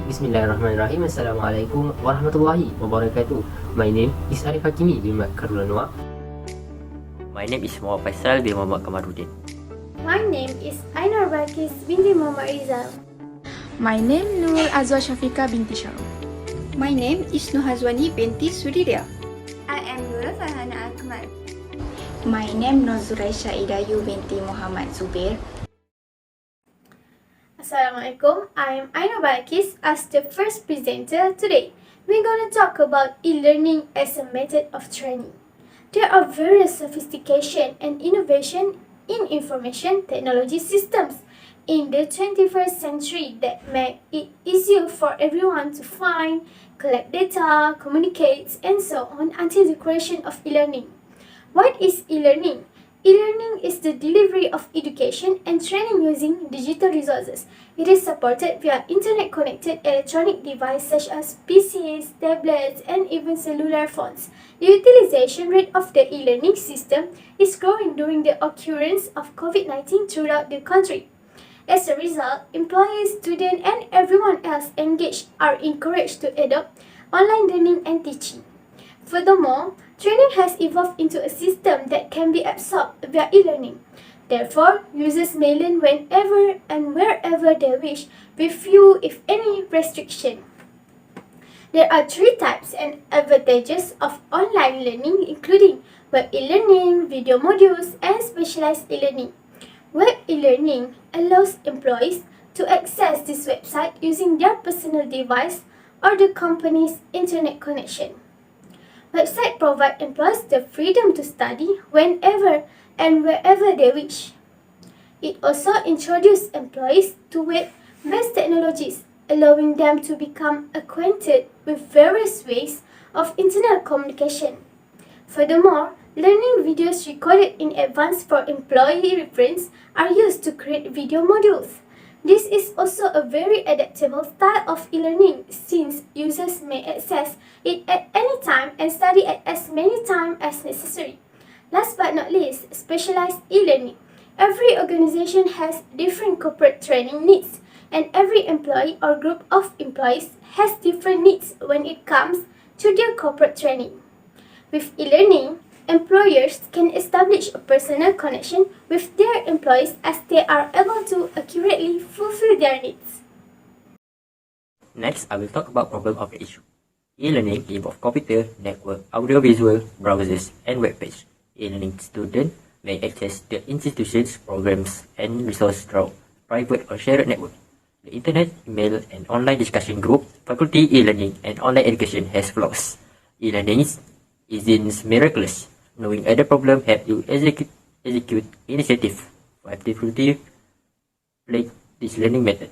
Bismillahirrahmanirrahim. Assalamualaikum warahmatullahi wabarakatuh. My name is Arif Hakimi bin Mat Karlanwa. My name is Muhammad Faisal bin Muhammad Kamaruddin. My name is Ainur Balkis binti Muhammad Rizal. My name Nur Azwa Shafika binti Syarul. My name is Nuhazwani binti Suriria. I am Nura Farhana Akmal. My name Nozuraisha Idayu binti Muhammad Zubair. Assalamualaikum. I am Ainur Balkis as the first presenter today. We're going to talk about e-learning as a method of training. There are various sophistication and innovation in information technology systems in the 21st century that make it easier for everyone to find, collect data, communicate, and so on until the creation of e-learning. What is e-learning? E-learning is the delivery of education and training using digital resources. It is supported via internet-connected electronic devices such as PCs, tablets, and even cellular phones. The utilization rate of the e-learning system is growing during the occurrence of COVID-19 throughout the country. As a result, employees, students, and everyone else engaged are encouraged to adopt online learning and teaching. Furthermore, training has evolved into a system that can be absorbed via e-learning. Therefore, users may learn whenever and wherever they wish with few, if any, restriction. There are three types and advantages of online learning, including web e-learning, video modules, and specialized e-learning. Web e-learning allows employees to access this website using their personal device or the company's internet connection. Websites provide employees the freedom to study whenever and wherever they wish. It also introduces employees to web-based technologies, allowing them to become acquainted with various ways of internet communication. Furthermore, learning videos recorded in advance for employee reference are used to create video modules. This is also a very adaptable style of e-learning since users may access it at any time and study at as many times as necessary. Last but not least, specialized e-learning. Every organization has different corporate training needs, and every employee or group of employees has different needs when it comes to their corporate training. With e-learning, employers can establish a personal connection with their employees as they are able to accurately fulfill their needs. Next, I will talk about problem of the issue. E-learning involves computer, network, audiovisual, browsers, and web page. E-learning students may access the institution's programs and resources through private or shared network. The internet, email, and online discussion group, faculty e-learning, and online education has flaws. E-learning isn't miraculous. Knowing other problem help you execute initiative. 5 difficulty plague this learning method.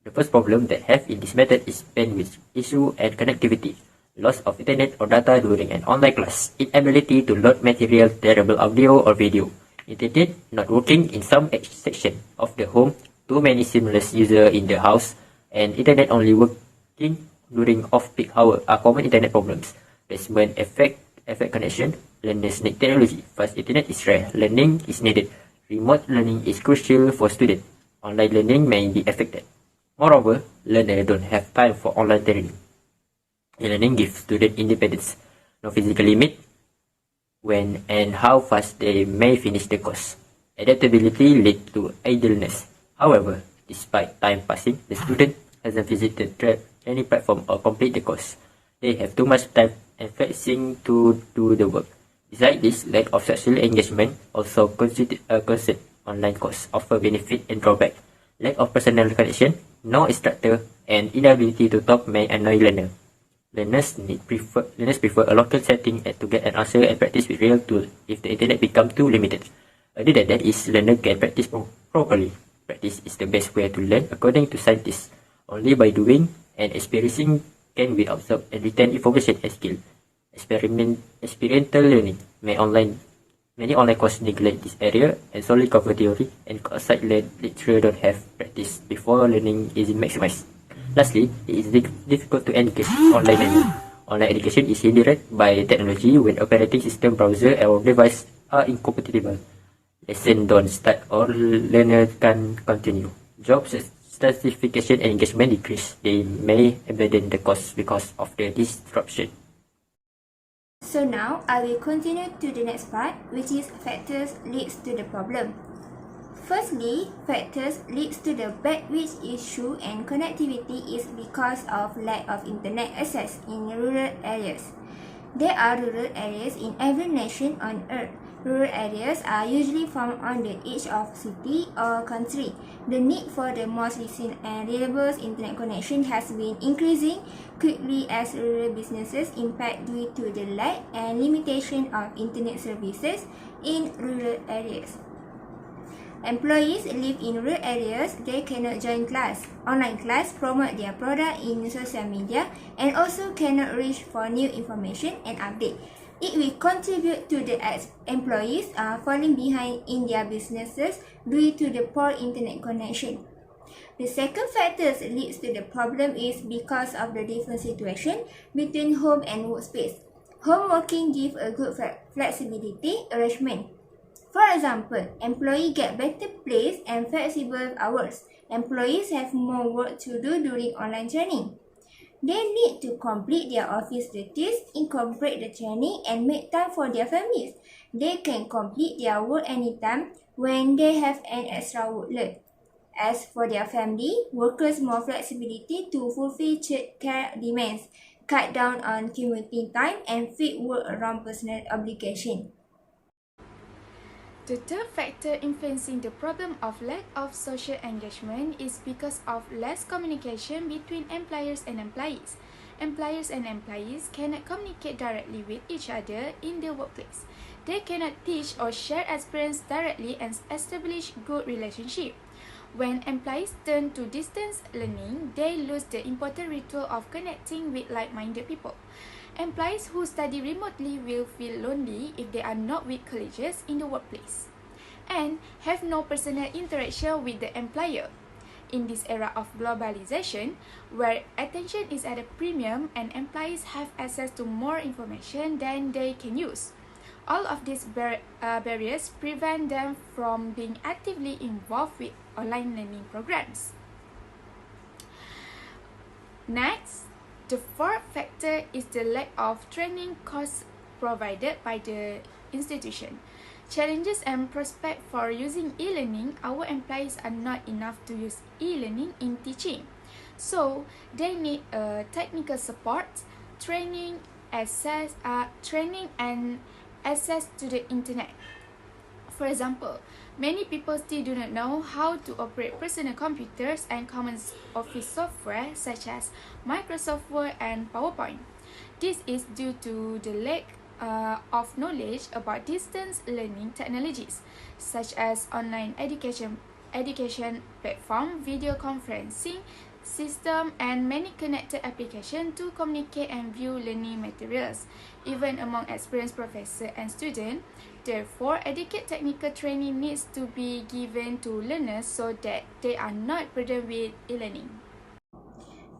The first problem that have in this method is bandwidth issue and connectivity. Loss of internet or data during an online class. Inability to load material, terrible audio or video. Internet not working in some section of the home. Too many seamless users in the house. And internet only working during off-peak hour are common internet problems. Placement effect connection. Learners need technology. Fast internet is rare. Learning is needed. Remote learning is crucial for students. Online learning may be affected. Moreover, learners don't have time for online training. E-learning gives students independence. No physical limit when and how fast they may finish the course. Adaptability leads to idleness. However, despite time passing, the student hasn't visited any platform or complete the course. They have too much time and flexing to do the work. Besides this, lack of social engagement also constitute a concern. Online course offer benefit and drawback. Lack of personal connection, no instructor, and inability to talk may annoy learner. Learners prefer a local setting to get an answer and practice with real tools if the internet becomes too limited. Other than that is learner can practice properly. Practice is the best way to learn according to scientists. Only by doing and experiencing can we absorb and retain information and skill. Experiential learning. Many online courses neglect this area and solely cover theory, and outside lecturer don't have practice before learning is maximized. Lastly, it is difficult to engage online learning. Online education is hindered by technology when operating system, browser, or device are incompatible. Lesson don't start or learner can continue. Jobs certification and engagement decrease, they may abandon the course because of the disruption. So now I will continue to the next part, which is factors leads to the problem. Firstly, factors leads to the bandwidth issue and connectivity is because of lack of internet access in rural areas. There are rural areas in every nation on earth. Rural areas are usually found on the edge of city or country. The need for the most recent and reliable internet connection has been increasing quickly as rural businesses impact due to the lack and limitation of internet services in rural areas. Employees live in rural areas, they cannot join class, online class, promote their product in social media, and also cannot reach for new information and update. It will contribute to the employees falling behind in their businesses due to the poor internet connection. The second factor that leads to the problem is because of the different situation between home and workspace. Home working gives a good flexibility arrangement. For example, employees get better place and flexible hours. Employees have more work to do during online training. They need to complete their office duties, incorporate the training, and make time for their families. They can complete their work anytime when they have an extra workload. As for their family, workers more flexibility to fulfill care demands, cut down on commuting time, and fit work around personal obligation. The third factor influencing the problem of lack of social engagement is because of less communication between employers and employees. Employers and employees cannot communicate directly with each other in the workplace. They cannot teach or share experience directly and establish good relationship. When employees turn to distance learning, they lose the important ritual of connecting with like-minded people. Employees who study remotely will feel lonely if they are not with colleagues in the workplace and have no personal interaction with the employer. In this era of globalization, where attention is at a premium and employees have access to more information than they can use, all of these barriers prevent them from being actively involved with online learning programs. Next, the fourth factor is the lack of training course provided by the institution. Challenges and prospects for using e-learning, our employees are not enough to use e-learning in teaching. So, they need technical support, training and access to the internet. For example, many people still do not know how to operate personal computers and common office software such as Microsoft Word and PowerPoint. This is due to the lack of knowledge about distance learning technologies such as online education platform, video conferencing system, and many connected applications to communicate and view learning materials, even among experienced professors and students. Therefore, adequate technical training needs to be given to learners so that they are not burdened with e-learning.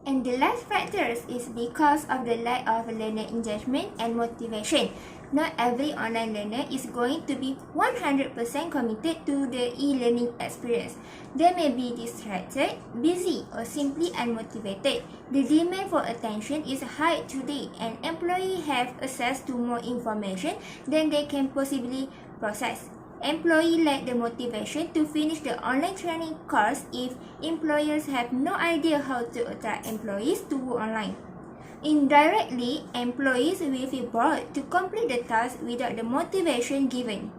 And the last factors is because of the lack of learner engagement and motivation. Not every online learner is going to be 100% committed to the e-learning experience. They may be distracted, busy, or simply unmotivated. The demand for attention is high today, and employees have access to more information than they can possibly process. Employees lack the motivation to finish the online training course if employers have no idea how to attract employees to work online. Indirectly, employees will feel bored to complete the task without the motivation given.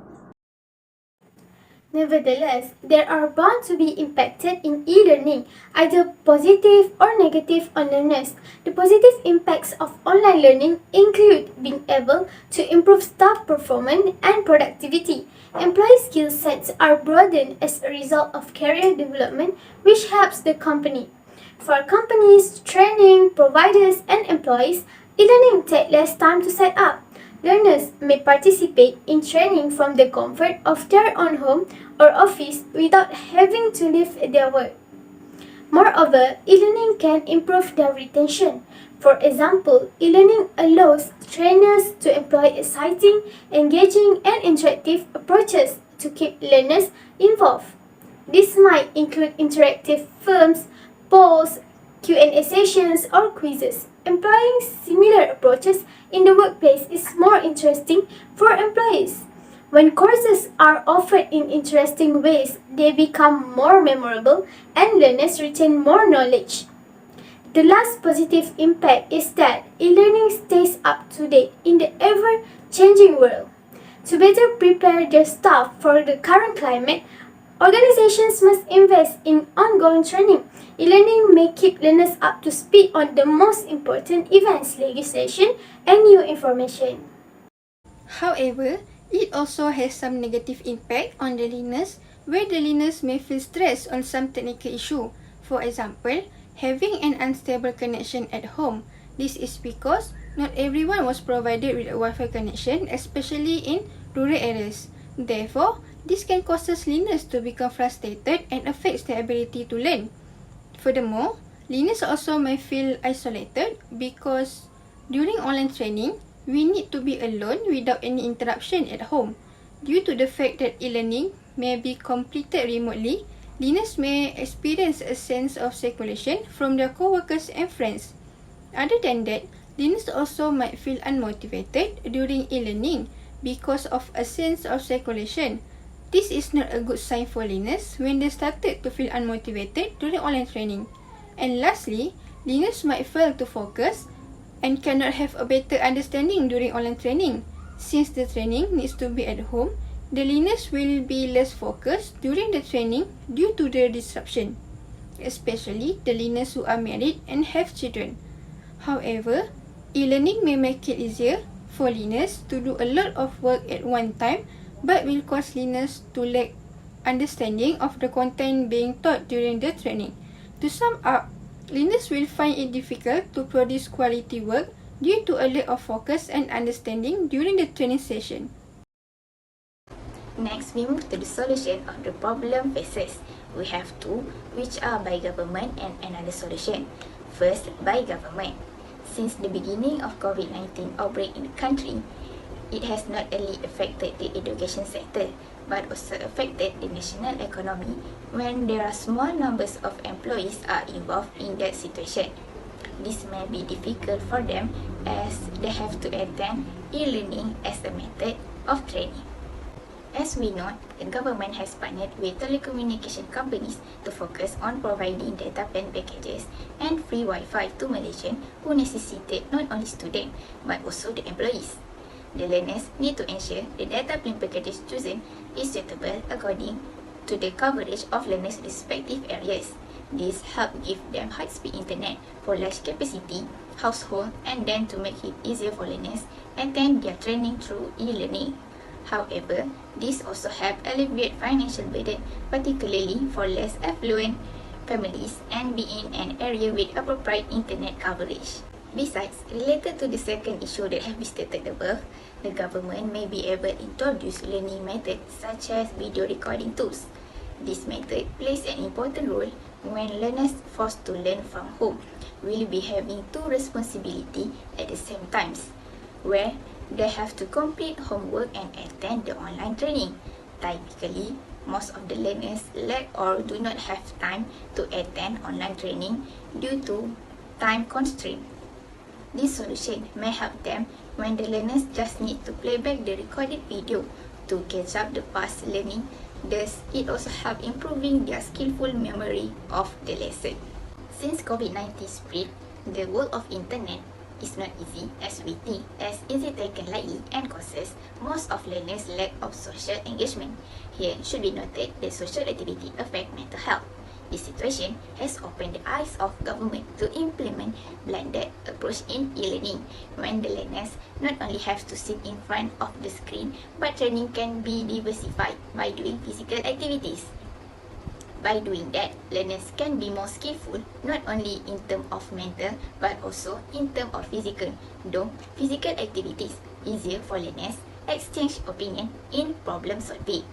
Nevertheless, there are bound to be impacted in e-learning, either positive or negative on learners. The positive impacts of online learning include being able to improve staff performance and productivity. Employee skill sets are broadened as a result of career development, which helps the company. For companies, training providers, and employees, e-learning takes less time to set up. Learners may participate in training from the comfort of their own home or office without having to leave their work. Moreover, e-learning can improve their retention. For example, e-learning allows trainers to employ exciting, engaging, and interactive approaches to keep learners involved. This might include interactive films, polls, Q&A sessions, or quizzes. Employing similar approaches in the workplace is more interesting for employees. When courses are offered in interesting ways, they become more memorable and learners retain more knowledge. The last positive impact is that e-learning stays up to date in the ever-changing world. To better prepare their staff for the current climate, organizations must invest in ongoing training. E-learning may keep learners up to speed on the most important events, legislation, and new information. However, it also has some negative impact on the learners, where the learners may feel stressed on some technical issue. For example, having an unstable connection at home. This is because not everyone was provided with a Wi-Fi connection, especially in rural areas. Therefore, this can cause learners to become frustrated and affects their ability to learn. Furthermore, learners also may feel isolated because during online training, we need to be alone without any interruption at home. Due to the fact that e-learning may be completed remotely, learners may experience a sense of separation from their co-workers and friends. Other than that, learners also might feel unmotivated during e-learning because of a sense of separation. This is not a good sign for learners when they started to feel unmotivated during online training. And lastly, learners might fail to focus and cannot have a better understanding during online training. Since the training needs to be at home, the learners will be less focused during the training due to the disruption, especially the learners who are married and have children. However, e-learning may make it easier for learners to do a lot of work at one time, but will cause learners to lack understanding of the content being taught during the training. To sum up, learners will find it difficult to produce quality work due to a lack of focus and understanding during the training session. Next, we move to the solution of the problem faces. We have two, which are by government and another solution. First, by government. Since the beginning of COVID-19 outbreak in the country, it has not only affected the education sector, but also affected the national economy when there are small numbers of employees are involved in that situation. This may be difficult for them as they have to attend e-learning as a method of training. As we know, the government has partnered with telecommunication companies to focus on providing data plan packages and free Wi-Fi to Malaysians who necessitate not only students but also the employees. The learners need to ensure the data plan packages chosen is suitable according to the coverage of learners' respective areas. This helps give them high-speed internet for large capacity household and then to make it easier for learners attend their training through e-learning. However, this also helps alleviate financial burden, particularly for less affluent families and be in an area with appropriate internet coverage. Besides, related to the second issue that have been stated above, the government may be able to introduce learning methods such as video recording tools. This method plays an important role when learners forced to learn from home will be having two responsibilities at the same time, where they have to complete homework and attend the online training. Typically, most of the learners lack or do not have time to attend online training due to time constraint. This solution may help them when the learners just need to play back the recorded video to catch up the past learning. Thus, it also helps improving their skillful memory of the lesson. Since COVID-19 spread, the world of internet is not easy as we think, as easy taken lightly and causes most of learners lack of social engagement. Here it should be noted that social activity affect mental health. This situation has opened the eyes of government to implement blended approach in e-learning, when the learners not only have to sit in front of the screen, but training can be diversified by doing physical activities. By doing that, learners can be more skillful not only in terms of mental but also in terms of physical. Though physical activities easier for learners exchange opinion in problem solving.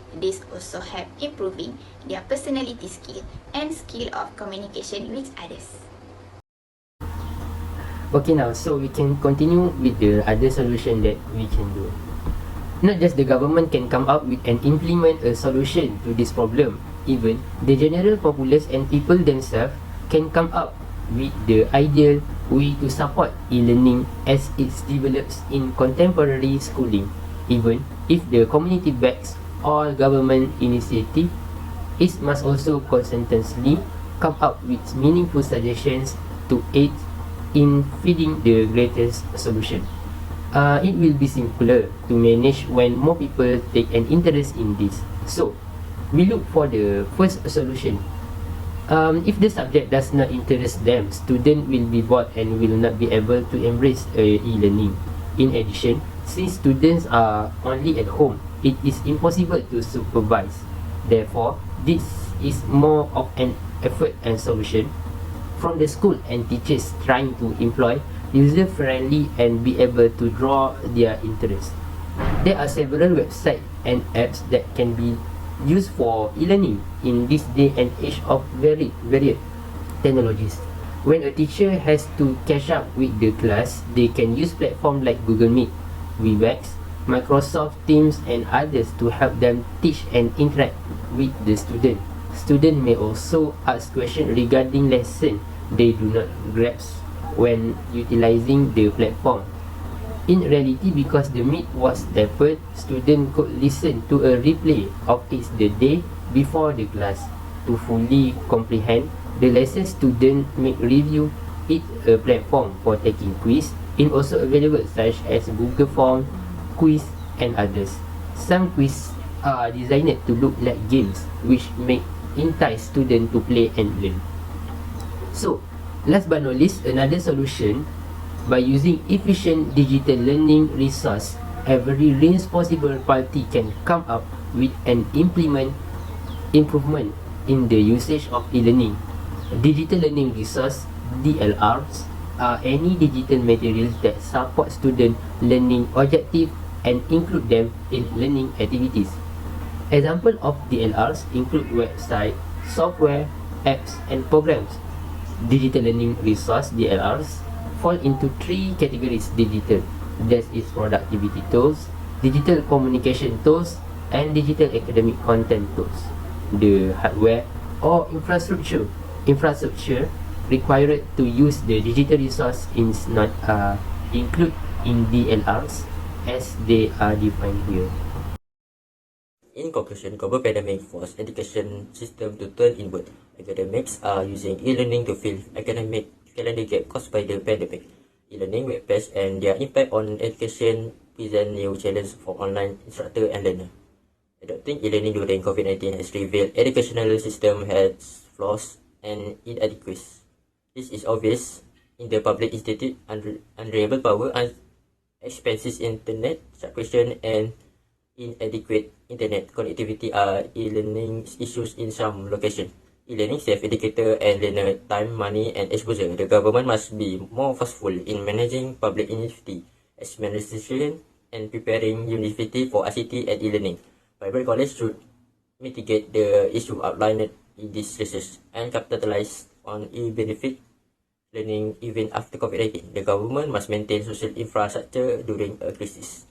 This also help improving their personality skill and skill of communication with others. Okay, now so we can continue with the other solution that we can do. Not just the government can come up with and implement a solution to this problem. Even the general populace and people themselves can come up with the ideal way to support e-learning as it develops in contemporary schooling, even if the community backs all government initiative. It must also consistently come up with meaningful suggestions to aid in finding the greatest solution. It will be simpler to manage when more people take an interest in this. So, we look for the first solution. If the subject does not interest them, students will be bored and will not be able to embrace e-learning. In addition, since students are only at home, it is impossible to supervise. Therefore, this is more of an effort and solution from the school and teachers trying to employ user-friendly and be able to draw their interest. There are several websites and apps that can be used for e-learning in this day and age of varied technologies. When a teacher has to catch up with the class, they can use platforms like Google Meet, Webex, Microsoft Teams and others to help them teach and interact with the student. Students may also ask questions regarding lesson they do not grasp when utilizing the platform. In reality, because the meet was tapered, students could listen to a replay of it the day before the class. To fully comprehend the lesson, students may review it a platform for taking quiz and also available such as Google Form, quiz and others. Some quiz are designed to look like games which make entice students to play and learn. So, last but not least, another solution by using efficient digital learning resource, every responsible party can come up with an improvement in the usage of e-learning. Digital learning resource (DLRs) are any digital materials that support student learning objectives and include them in learning activities. Example of DLRs include website, software, apps, and programs. Digital learning resource (DLRs) fall into three categories: digital, that is productivity tools, digital communication tools, and digital academic content tools. The hardware or infrastructure required to use the digital resource is not included in DLRs as they are defined here. In conclusion, global pandemic forced education system to turn inward. Academics are using e-learning to fill academic calendar gap caused by the pandemic. E-learning webpages and their impact on education present new challenges for online instructor and learner. Adopting e-learning during COVID-19 has revealed educational system has flaws and inadequacies. This is obvious in the public institute, unreliable power, expensive internet subscription, and inadequate internet connectivity are e-learning issues in some locations. E-learning saves educator and learner time, money, and exposure. The government must be more forceful in managing public university administration and preparing university for ICT and e-learning. Private college should mitigate the issue outlined in this research and capitalize on e-benefit learning even after COVID-19. The government must maintain social infrastructure during a crisis.